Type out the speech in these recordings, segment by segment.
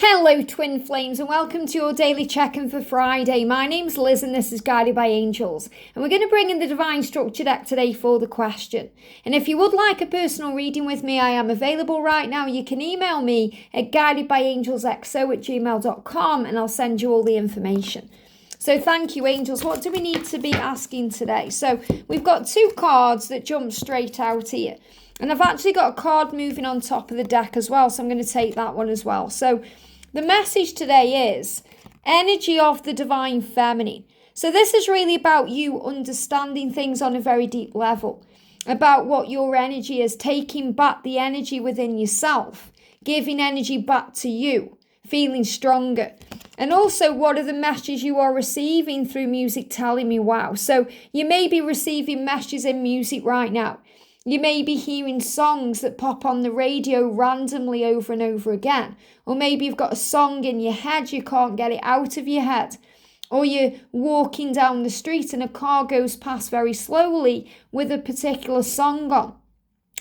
Hello twin flames and welcome to your daily check-in for Friday. My name's Liz and this is Guided by Angels, and we're going to bring in the Divine Structure deck today for the question. And if you would like a personal reading with me, I am available right now. You can email me at guidedbyangelsxo@gmail.com and I'll send you all the information. So thank you, angels. What do we need to be asking today? So we've got two cards that jump straight out here. And I've actually got a card moving on top of the deck as well, so I'm going to take that one as well. So the message today is energy of the divine feminine. So this is really about you understanding things on a very deep level, about what your energy is, taking back the energy within yourself, giving energy back to you, feeling stronger. And also, what are the messages you are receiving through music telling me? Wow. So you may be receiving messages in music right now. You may be hearing songs that pop on the radio randomly over and over again. Or maybe you've got a song in your head, you can't get it out of your head. Or you're walking down the street and a car goes past very slowly with a particular song on.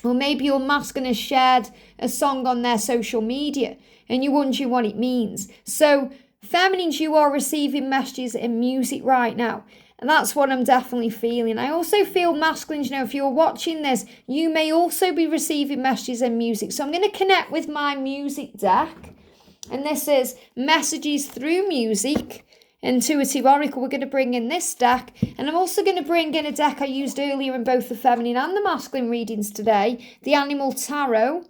Or maybe your masculine has shared a song on their social media and you're wondering what it means. So, feminines, you are receiving messages in music right now. And that's what I'm definitely feeling. I also feel masculines, if you're watching this, you may also be receiving messages in music. So I'm going to connect with my music deck. And this is Messages Through Music, Intuitive Oracle. We're going to bring in this deck. And I'm also going to bring in a deck I used earlier in both the feminine and the masculine readings today, the Animal Tarot.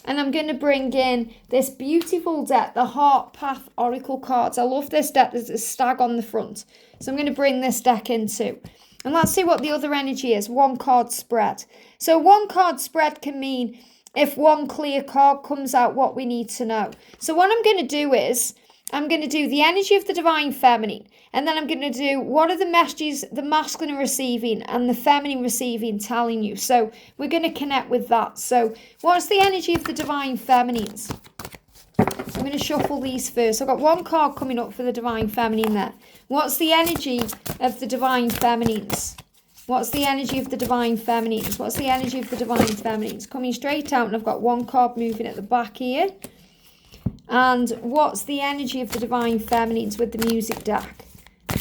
And I'm going to bring in this beautiful deck, the Heart Path Oracle cards. I love this deck. There's a stag on the front. So I'm going to bring this deck in too. And let's see what the other energy is. One card spread. So one card spread can mean if one clear card comes out, what we need to know. So what I'm going to do is, I'm going to do the energy of the divine feminine. And then I'm going to do what are the messages the masculine are receiving and the feminine receiving telling you. So we're going to connect with that. So what's the energy of the divine feminines? I'm going to shuffle these first. I've got one card coming up for the divine feminine there. What's the energy of the divine feminines? What's the energy of the divine feminines? What's the energy of the divine feminines? Coming straight out, and I've got one card moving at the back here. And what's the energy of the divine feminines with the music deck?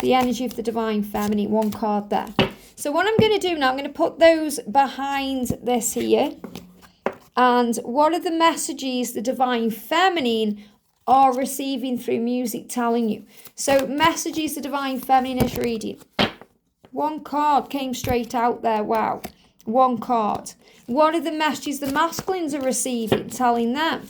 The energy of the divine feminine, one card there. So what I'm going to do now, I'm going to put those behind this here. And what are the messages the divine feminine are receiving through music telling you? So messages the divine feminine is reading. One card came straight out there. Wow. One card. What are the messages the masculines are receiving telling them?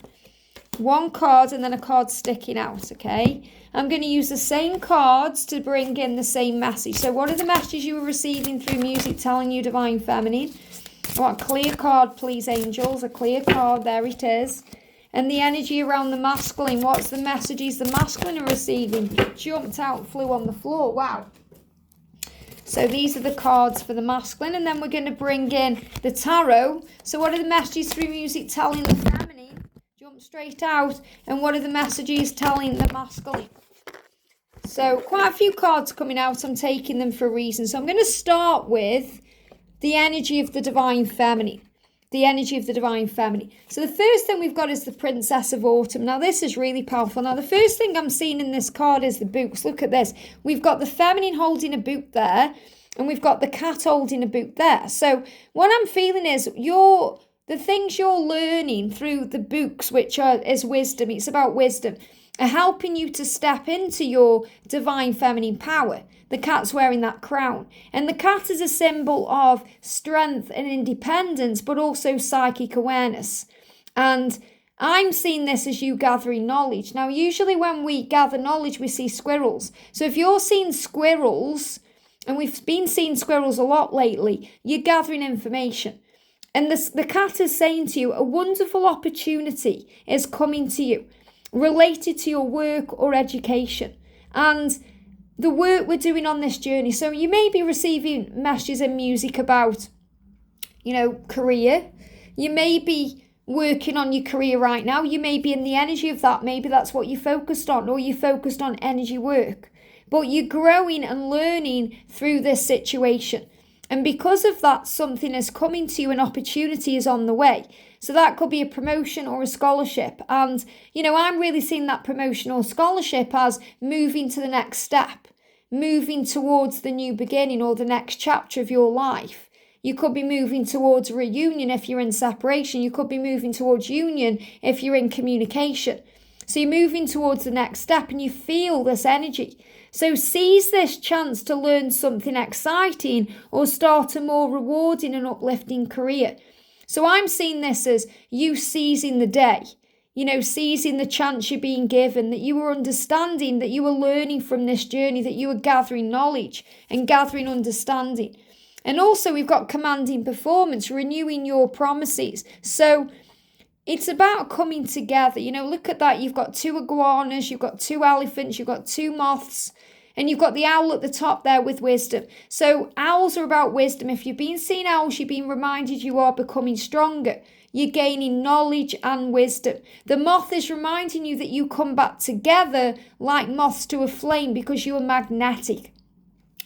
One card and then a card sticking out, okay? I'm going to use the same cards to bring in the same message. So what are the messages you are receiving through music telling you, divine feminine? What, a clear card, please, angels. A clear card, there it is. And the energy around the masculine. What's the messages the masculine are receiving? Jumped out, flew on the floor. Wow. So these are the cards for the masculine. And then we're going to bring in the tarot. So what are the messages through music telling the feminine? Jump straight out. And what are the messages telling the masculine? So quite a few cards coming out. I'm taking them for a reason. So I'm going to start with the energy of the divine feminine. The energy of the divine feminine. So the first thing we've got is the Princess of Autumn. Now this is really powerful. Now the first thing I'm seeing in this card is the boots. Look at this. We've got the feminine holding a boot there. And we've got the cat holding a boot there. So what I'm feeling is the things you're learning through the books, which is wisdom. It's about wisdom. Are helping you to step into your divine feminine power. The cat's wearing that crown. And the cat is a symbol of strength and independence, but also psychic awareness. And I'm seeing this as you gathering knowledge. Now, usually when we gather knowledge, we see squirrels. So if you're seeing squirrels, and we've been seeing squirrels a lot lately, you're gathering information. And the cat is saying to you, a wonderful opportunity is coming to you, related to your work or education. And the work we're doing on this journey. So you may be receiving messages in music about, career. You may be working on your career right now. You may be in the energy of that. Maybe that's what you're focused on, or you're focused on energy work. But you're growing and learning through this situation. And because of that, something is coming to you, an opportunity is on the way. So that could be a promotion or a scholarship. And, I'm really seeing that promotion or scholarship as moving to the next step, moving towards the new beginning or the next chapter of your life. You could be moving towards reunion if you're in separation. You could be moving towards union if you're in communication. So you're moving towards the next step and you feel this energy. So seize this chance to learn something exciting or start a more rewarding and uplifting career. So I'm seeing this as you seizing the day, seizing the chance you're being given, that you were understanding, that you were learning from this journey, that you were gathering knowledge and gathering understanding. And also we've got commanding performance, renewing your promises. So it's about coming together. Look at that. You've got 2 iguanas, you've got 2 elephants, you've got 2 moths, and you've got the owl at the top there with wisdom. So owls are about wisdom. If you've been seeing owls, you've been reminded you are becoming stronger. You're gaining knowledge and wisdom. The moth is reminding you that you come back together like moths to a flame because you are magnetic.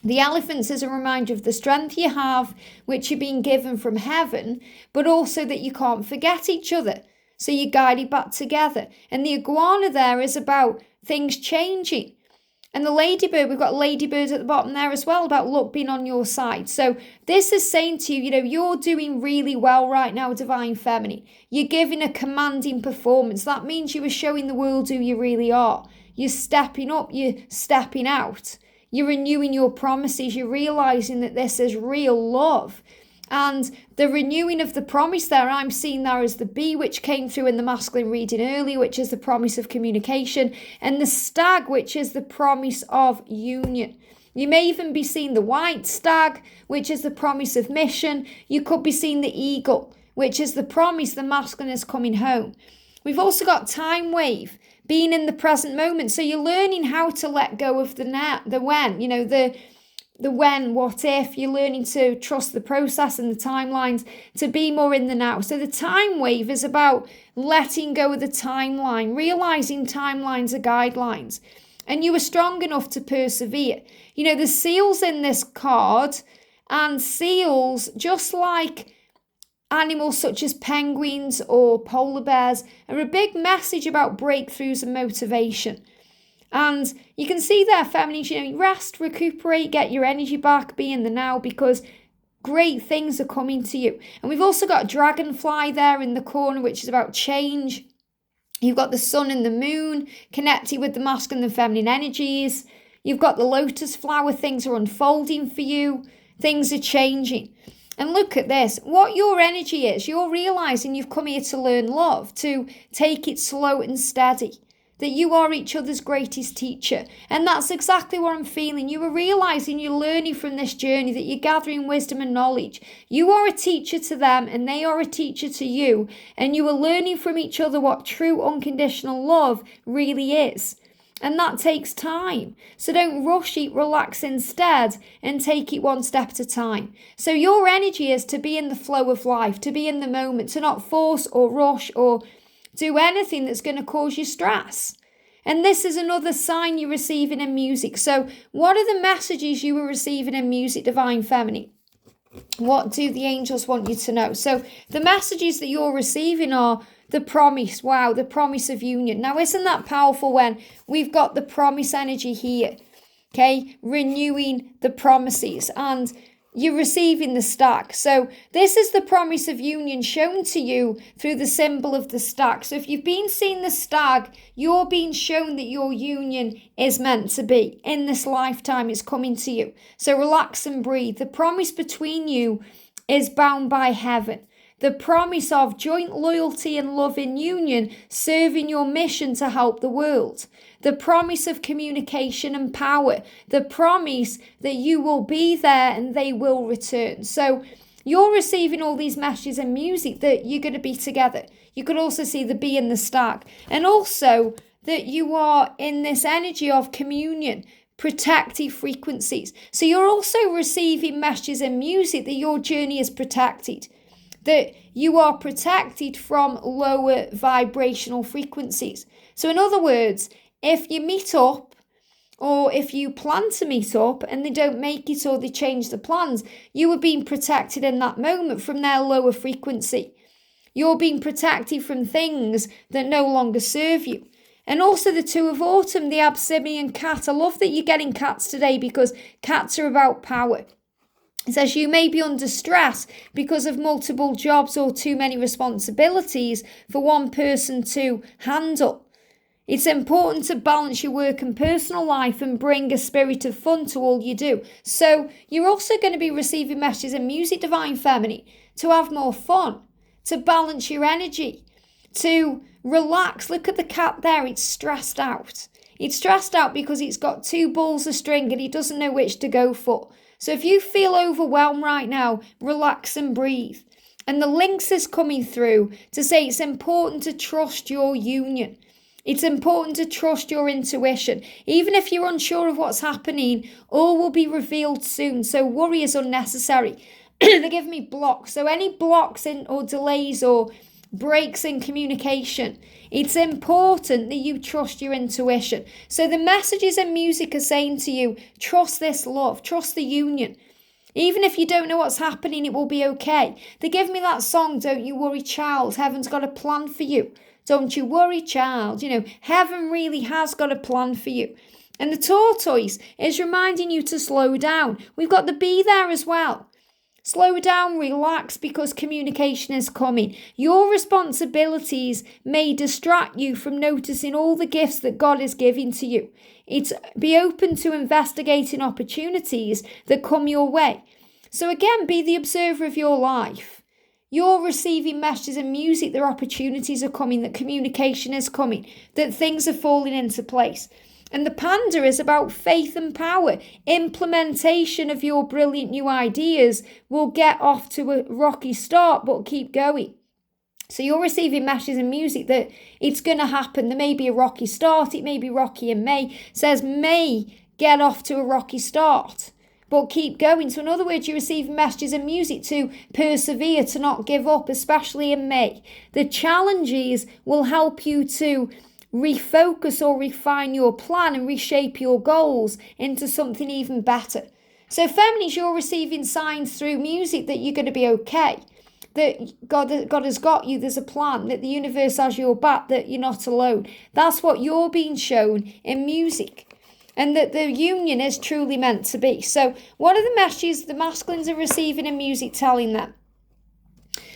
The elephants is a reminder of the strength you have, which you're being given from heaven, but also that you can't forget each other. So you're guided back together. And the iguana there is about things changing. And the ladybird, we've got ladybirds at the bottom there as well, about luck being on your side. So this is saying to you, you're doing really well right now, Divine Feminine. You're giving a commanding performance. That means you are showing the world who you really are. You're stepping up, you're stepping out. You're renewing your promises. You're realizing that this is real love. And the renewing of the promise there, I'm seeing there as the bee, which came through in the masculine reading earlier, which is the promise of communication, and the stag, which is the promise of union. You may even be seeing the white stag, which is the promise of mission. You could be seeing the eagle, which is the promise the masculine is coming home. We've also got time wave, being in the present moment. So you're learning how to let go of the when, the when, what if. You're learning to trust the process and the timelines, to be more in the now. So the time wave is about letting go of the timeline, realizing timelines are guidelines, and you are strong enough to persevere. The seals in this card, and seals, just like animals such as penguins or polar bears, are a big message about breakthroughs and motivation. And you can see there, feminine, rest, recuperate, get your energy back, be in the now, because great things are coming to you. And we've also got dragonfly there in the corner, which is about change. You've got the sun and the moon connected with the masculine and feminine energies. You've got the lotus flower. Things are unfolding for you. Things are changing. And look at this, what your energy is. You're realizing you've come here to learn love, to take it slow and steady, that you are each other's greatest teacher. And that's exactly what I'm feeling. You are realizing you're learning from this journey, that you're gathering wisdom and knowledge. You are a teacher to them and they are a teacher to you. And you are learning from each other what true unconditional love really is. And that takes time. So don't rush it, relax instead and take it one step at a time. So your energy is to be in the flow of life, to be in the moment, to not force or rush or do anything that's going to cause you stress. And this is another sign you're receiving in music. So what are the messages you are receiving in music, Divine Feminine? What do the angels want you to know? So the messages that you're receiving are the promise. Wow, the promise of union. Now, isn't that powerful when we've got the promise energy here? Okay, renewing the promises, and you're receiving the stack. So this is the promise of union shown to you through the symbol of the stack. So if you've been seeing the stag, you're being shown that your union is meant to be. In this lifetime, it's coming to you. So relax and breathe. The promise between you is bound by heaven. The promise of joint loyalty and love in union, serving your mission to help the world. The promise of communication and power. The promise that you will be there and they will return. So you're receiving all these messages and music that you're going to be together. You could also see the bee and the stack. And also that you are in this energy of communion, protective frequencies. So you're also receiving messages and music that your journey is protected, that you are protected from lower vibrational frequencies. So in other words, if you meet up Or if you plan to meet up and they don't make it or they change the plans, you are being protected in that moment from their lower frequency. You're being protected from things that no longer serve you. And also the Two of Autumn, the Abyssinian cat. I love that you're getting cats today because cats are about power. It says you may be under stress because of multiple jobs or too many responsibilities for one person to handle. It's important to balance your work and personal life and bring a spirit of fun to all you do. So you're also going to be receiving messages in music, Divine Feminine, to have more fun, to balance your energy, to relax. Look at the cat there, it's stressed out. It's stressed out because it's got two balls of string and he doesn't know which to go for. So if you feel overwhelmed right now, relax and breathe. And the links is coming through to say it's important to trust your union. It's important to trust your intuition. Even if you're unsure of what's happening, all will be revealed soon. So worry is unnecessary. They give me blocks. So any blocks in or delays or breaks in communication, it's important that you trust your intuition. So the messages and music are saying to you, trust this love, trust the union. Even if you don't know what's happening, it will be okay. They give me that song, Don't You Worry Child, Heaven's got a plan for you. Don't you worry, child. You know, heaven really has got a plan for you. And the tortoise is reminding you to slow down. We've got the bee there as well. Slow down, relax, because communication is coming. Your responsibilities may distract you from noticing all the gifts that God is giving to you. Be open to investigating opportunities that come your way. So again, be the observer of your life. You're receiving messages and music that opportunities are coming, that communication is coming, that things are falling into place. And the panda is about faith and power. Implementation of your brilliant new ideas will get off to a rocky start, but keep going. So you're receiving messages and music that it's going to happen. There may be a rocky start. It may be rocky in May. It says may get off to a rocky start, but keep going. So in other words, you receive messages and music to persevere, to not give up, especially in May. The challenges will help you to refocus or refine your plan and reshape your goals into something even better. So feminines, you're receiving signs through music that you're going to be okay, that God has got you, there's a plan, that the universe has your back, that you're not alone. That's what you're being shown in music. And that the union is truly meant to be. So what are the messages the masculines are receiving in music telling them?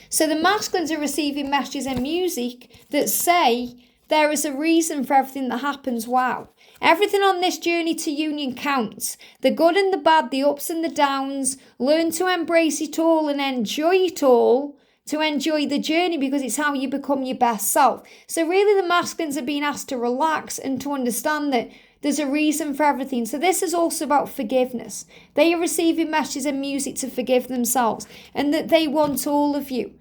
So the masculines are receiving messages in music that say there is a reason for everything that happens. Wow. Everything on this journey to union counts. The good and the bad, the ups and the downs. Learn to embrace it all and enjoy it all. To enjoy the journey, because it's how you become your best self. So really the masculines are being asked to relax and to understand that there's a reason for everything. So this is also about forgiveness. They are receiving messages and music to forgive themselves, and that they want all of you.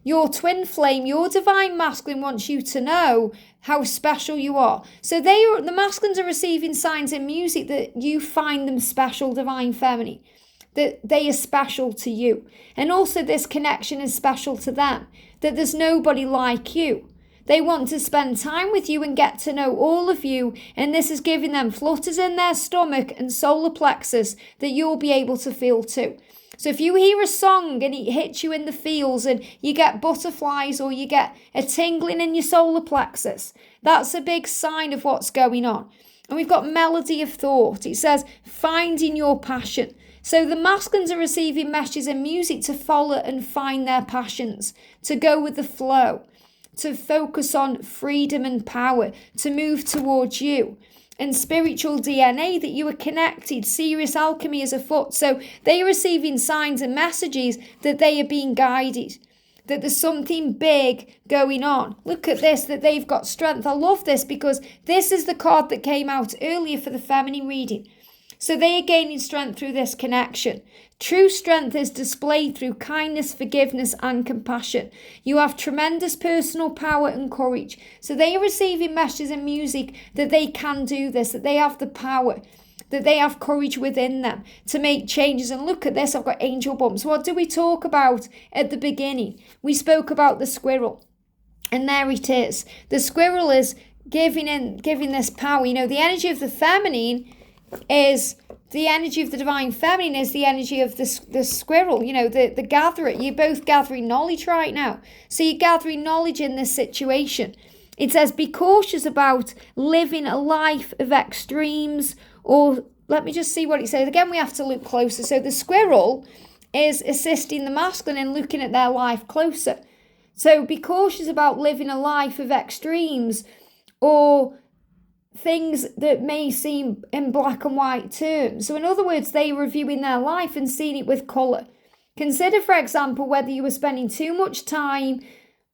Your twin flame, your divine masculine wants you to know how special you are. So the masculines are receiving signs in music that you find them special, divine feminine. That they are special to you. And also this connection is special to them. That there's nobody like you. They want to spend time with you and get to know all of you. And this is giving them flutters in their stomach and solar plexus that you'll be able to feel too. So if you hear a song and it hits you in the feels and you get butterflies or you get a tingling in your solar plexus, that's a big sign of what's going on. And we've got melody of thought. It says finding your passion. So the masculines are receiving messages and music to follow and find their passions, to go with the flow, to focus on freedom and power, to move towards you. And spiritual DNA, that you are connected, serious alchemy is afoot. So they are receiving signs and messages that they are being guided, that there's something big going on. Look at this, that they've got strength. I love this because this is the card that came out earlier for the feminine reading. So they are gaining strength through this connection. True strength is displayed through kindness, forgiveness, and compassion. You have tremendous personal power and courage. So they are receiving messages and music that they can do this, that they have the power, that they have courage within them to make changes. And look at this, I've got angel bumps. What did we talk about at the beginning? We spoke about the squirrel. And there it is. The squirrel is giving this power. You know, the energy of the feminine is the energy of the divine feminine, is the energy of the squirrel, the gatherer. You're both gathering knowledge right now. So you're gathering knowledge in this situation. It says, be cautious about living a life of extremes, or let me just see what it says. Again, we have to look closer. So the squirrel is assisting the masculine in looking at their life closer. So be cautious about living a life of extremes, or things that may seem in black and white terms. So in other words, they are reviewing their life and seeing it with colour. Consider, for example, whether you were spending too much time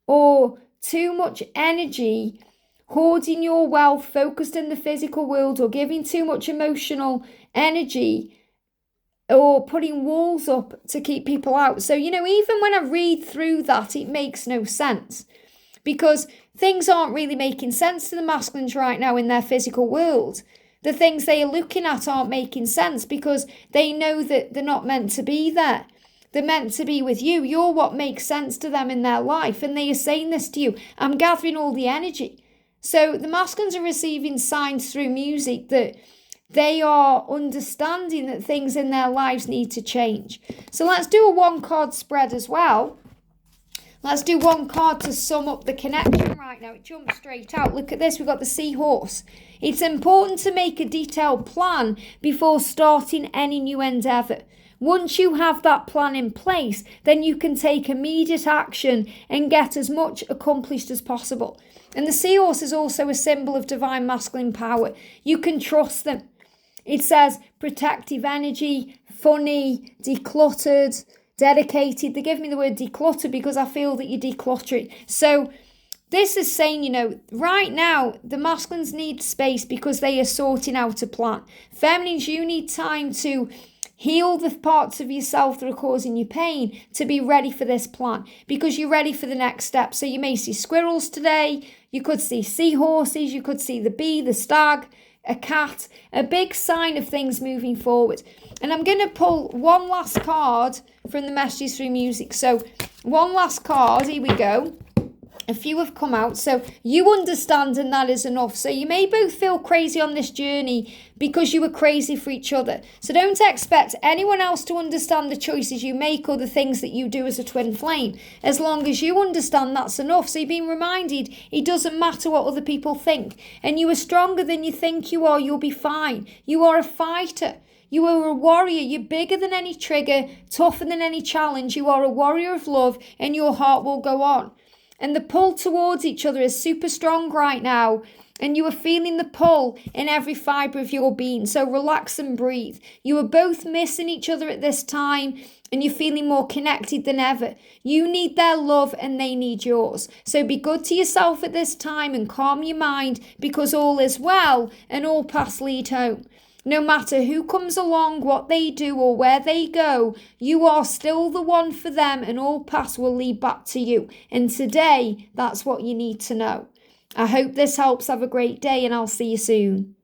or too much energy hoarding your wealth, focused in the physical world, or giving too much emotional energy, or putting walls up to keep people out. So, even when I read through that, it makes no sense, because things aren't really making sense to the masculines right now in their physical world. The things they are looking at aren't making sense because they know that they're not meant to be there. They're meant to be with you. You're what makes sense to them in their life. And they are saying this to you. I'm gathering all the energy. So the masculines are receiving signs through music that they are understanding that things in their lives need to change. So let's do a 1-card spread as well. Let's do 1 card to sum up the connection right now. It jumps straight out. Look at this. We've got the seahorse. It's important to make a detailed plan before starting any new endeavour. Once you have that plan in place, then you can take immediate action and get as much accomplished as possible. And the seahorse is also a symbol of divine masculine power. You can trust them. It says protective energy, funny, decluttered, dedicated. They give me the word declutter because I feel that you're decluttering. So this is saying, right now, the masculines need space because they are sorting out a plan. Feminines, you need time to heal the parts of yourself that are causing you pain to be ready for this plan, because you're ready for the next step. So you may see squirrels today, you could see seahorses, you could see the bee, the stag, a cat, a big sign of things moving forward. And I'm going to pull one last card from the messages through music. So one last card, here we go. A few have come out, so you understand, and that is enough. So you may both feel crazy on this journey because you were crazy for each other. So don't expect anyone else to understand the choices you make or the things that you do as a twin flame. As long as you understand, that's enough. So you've been reminded it doesn't matter what other people think. And you are stronger than you think you are. You'll be fine. You are a fighter. You are a warrior. You're bigger than any trigger, tougher than any challenge. You are a warrior of love, and your heart will go on. And the pull towards each other is super strong right now. And you are feeling the pull in every fibre of your being. So relax and breathe. You are both missing each other at this time. And you're feeling more connected than ever. You need their love and they need yours. So be good to yourself at this time and calm your mind, because all is well and all paths lead home. No matter who comes along, what they do, or where they go, you are still the one for them, and all paths will lead back to you. And today, that's what you need to know. I hope this helps. Have a great day, and I'll see you soon.